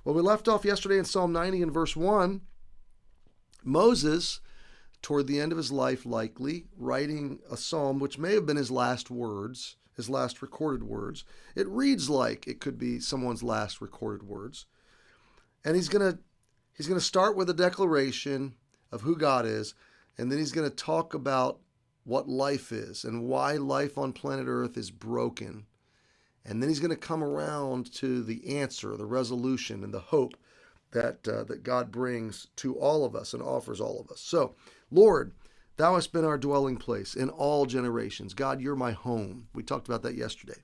Well, we left off yesterday in Psalm 90 and verse 1. Moses, toward the end of his life, likely writing a psalm which may have been his last words, his last recorded words. It reads like it could be someone's last recorded words. And he's going to start with a declaration of who God is, and then he's going to talk about what life is and why life on planet Earth is broken. And then he's going to come around to the answer, the resolution, and the hope that God brings to all of us and offers all of us. So, Lord, thou hast been our dwelling place in all generations. God, you're my home. We talked about that yesterday.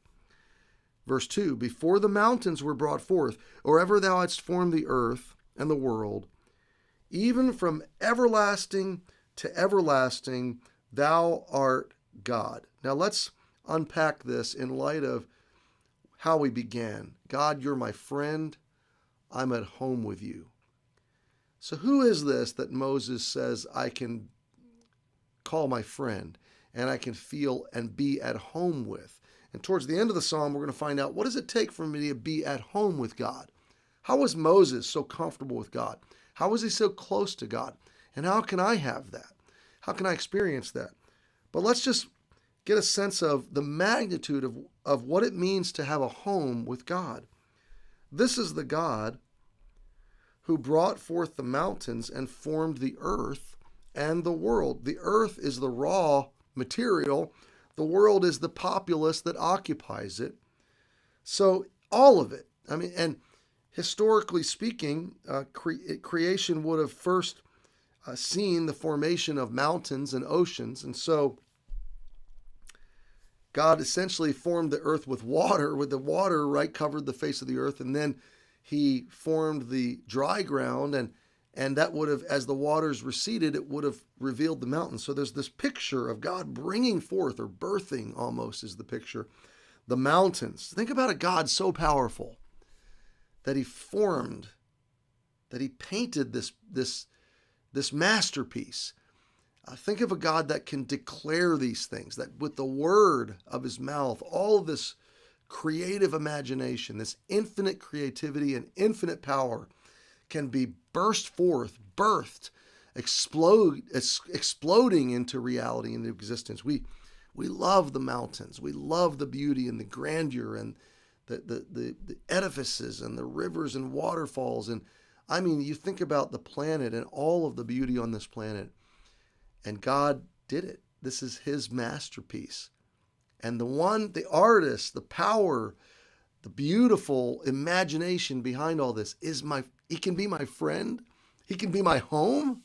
Verse 2, before the mountains were brought forth, or ever thou hadst formed the earth and the world, even from everlasting to everlasting, thou art God. Now let's unpack this in light of how we began. God, you're my friend. I'm at home with you. So who is this that Moses says I can call my friend and I can feel and be at home with? And towards the end of the psalm, we're going to find out, what does it take for me to be at home with God? How was Moses so comfortable with God? How was he so close to God? And how can I have that? How can I experience that? But let's just get a sense of the magnitude of what it means to have a home with God. This is the God who brought forth the mountains and formed the earth and the world. The earth is the raw material. The world is the populace that occupies it. So all of it. I mean, and historically speaking, creation would have first seen the formation of mountains and oceans. And so God essentially formed the earth with water, with the water, right, covered the face of the earth. And then he formed the dry ground, and that would have, as the waters receded, it would have revealed the mountains. So there's this picture of God bringing forth, or birthing almost is the picture, the mountains. Think about a God so powerful that he formed, that he painted this masterpiece. Think of a God that can declare these things, that with the word of his mouth, all of this creative imagination, this infinite creativity and infinite power can be burst forth, birthed, exploding into reality, into existence. We love the mountains. We love the beauty and the grandeur and the edifices and the rivers and waterfalls. And I mean, you think about the planet and all of the beauty on this planet. And God did it. This is his masterpiece. And the artist, the power, the beautiful imagination behind all this he can be my friend. He can be my home.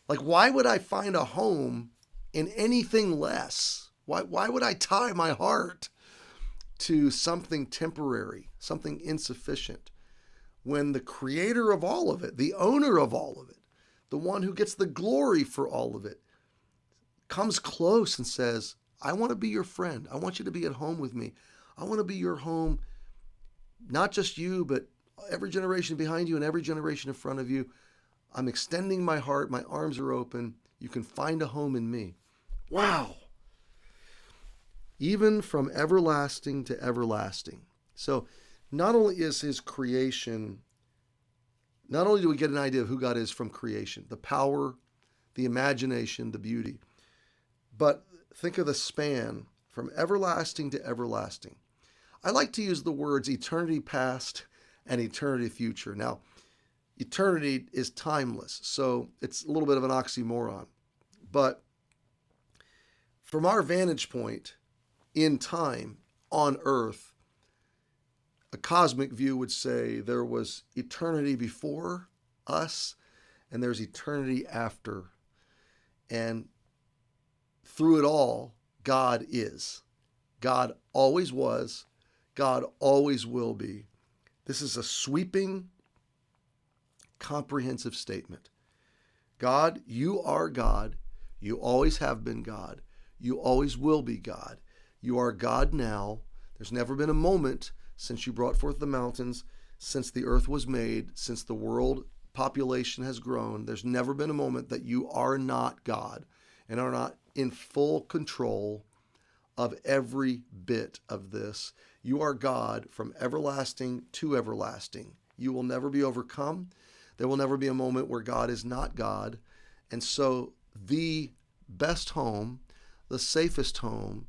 Like, why would I find a home in anything less? Why would I tie my heart to something temporary, something insufficient, when the creator of all of it, the owner of all of it, the one who gets the glory for all of it, comes close and says, I want to be your friend. I want you to be at home with me. I want to be your home, not just you, but every generation behind you and every generation in front of you. I'm extending my heart. My arms are open. You can find a home in me. Wow. Even from everlasting to everlasting. So not only is his creation, not only do we get an idea of who God is from creation, the power, the imagination, the beauty, but think of the span from everlasting to everlasting. I like to use the words eternity past and eternity future. Now, eternity is timeless, so it's a little bit of an oxymoron. But from our vantage point in time on earth, a cosmic view would say there was eternity before us and there's eternity after. And through it all, God is. God always was. God always will be. This is a sweeping, comprehensive statement. God, you are God. You always have been God. You always will be God. You are God now. There's never been a moment since you brought forth the mountains, since the earth was made, since the world population has grown. There's never been a moment that you are not God and are not in full control of every bit of this. You are God from everlasting to everlasting. You will never be overcome. There will never be a moment where God is not God. And so the best home, the safest home,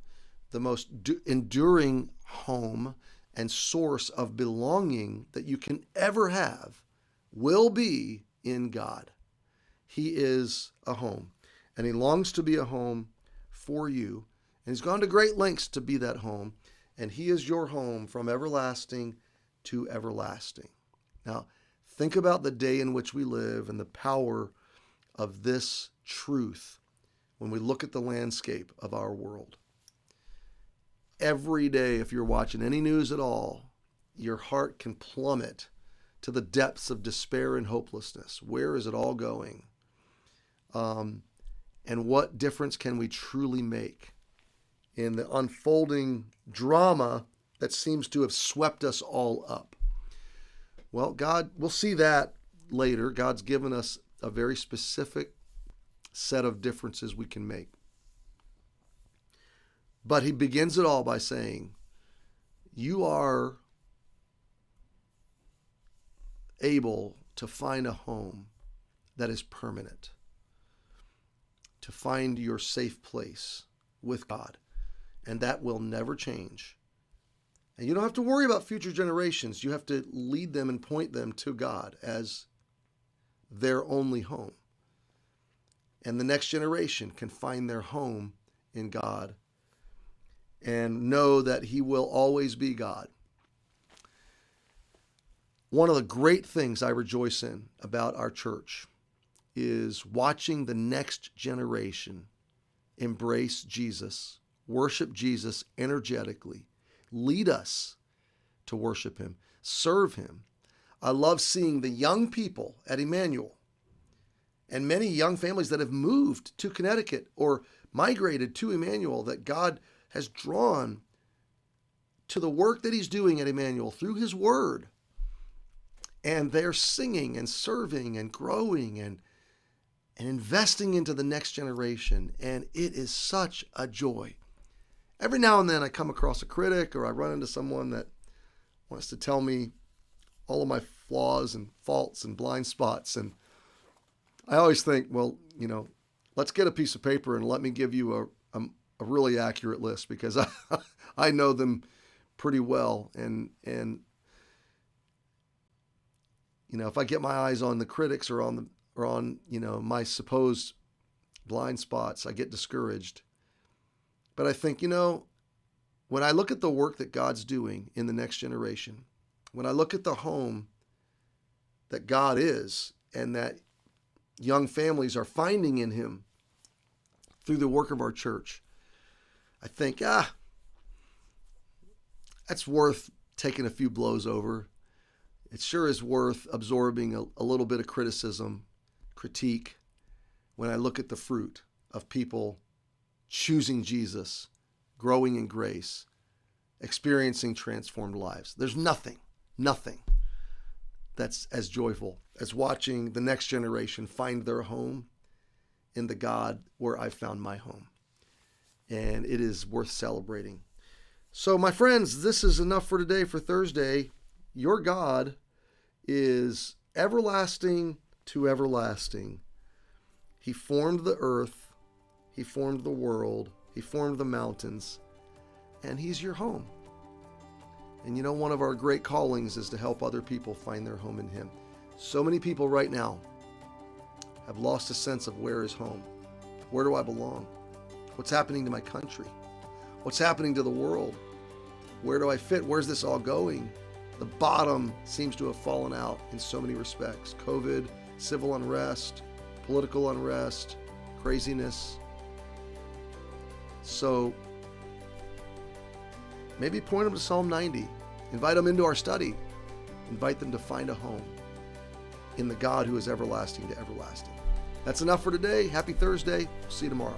the most enduring home and source of belonging that you can ever have will be in God. He is a home, and he longs to be a home for you. And he's gone to great lengths to be that home, and he is your home from everlasting to everlasting. Now, think about the day in which we live and the power of this truth when we look at the landscape of our world. Every day, if you're watching any news at all, your heart can plummet to the depths of despair and hopelessness. Where is it all going? And what difference can we truly make in the unfolding drama that seems to have swept us all up? Well, God, we'll see that later. God's given us a very specific set of differences we can make. But he begins it all by saying, you are able to find a home that is permanent, to find your safe place with God, and that will never change. And you don't have to worry about future generations. You have to lead them and point them to God as their only home. And the next generation can find their home in God and know that he will always be God. One of the great things I rejoice in about our church is watching the next generation embrace Jesus, worship Jesus energetically, lead us to worship him, serve him. I love seeing the young people at Emmanuel and many young families that have moved to Connecticut or migrated to Emmanuel, that God has drawn to the work that he's doing at Emmanuel through his word. And they're singing and serving and growing and investing into the next generation. And it is such a joy. Every now and then I come across a critic or I run into someone that wants to tell me all of my flaws and faults and blind spots. And I always think, well, let's get a piece of paper and let me give you a really accurate list, because I know them pretty well. And if I get my eyes on the critics or on my supposed blind spots, I get discouraged. But I think, when I look at the work that God's doing in the next generation, when I look at the home that God is and that young families are finding in him through the work of our church, I think, that's worth taking a few blows over. It sure is worth absorbing a little bit of criticism, critique, when I look at the fruit of people choosing Jesus, growing in grace, experiencing transformed lives. There's nothing that's as joyful as watching the next generation find their home in the God where I found my home. And it is worth celebrating. So, my friends, this is enough for today, for Thursday. Your God is everlasting to everlasting. He formed the earth. He formed the world. He formed the mountains. And he's your home. And one of our great callings is to help other people find their home in him. So many people right now have lost a sense of where is home. Where do I belong? What's happening to my country? What's happening to the world? Where do I fit? Where's this all going? The bottom seems to have fallen out in so many respects. COVID, civil unrest, political unrest, craziness. So maybe point them to Psalm 90. Invite them into our study. Invite them to find a home in the God who is everlasting to everlasting. That's enough for today. Happy Thursday. See you tomorrow.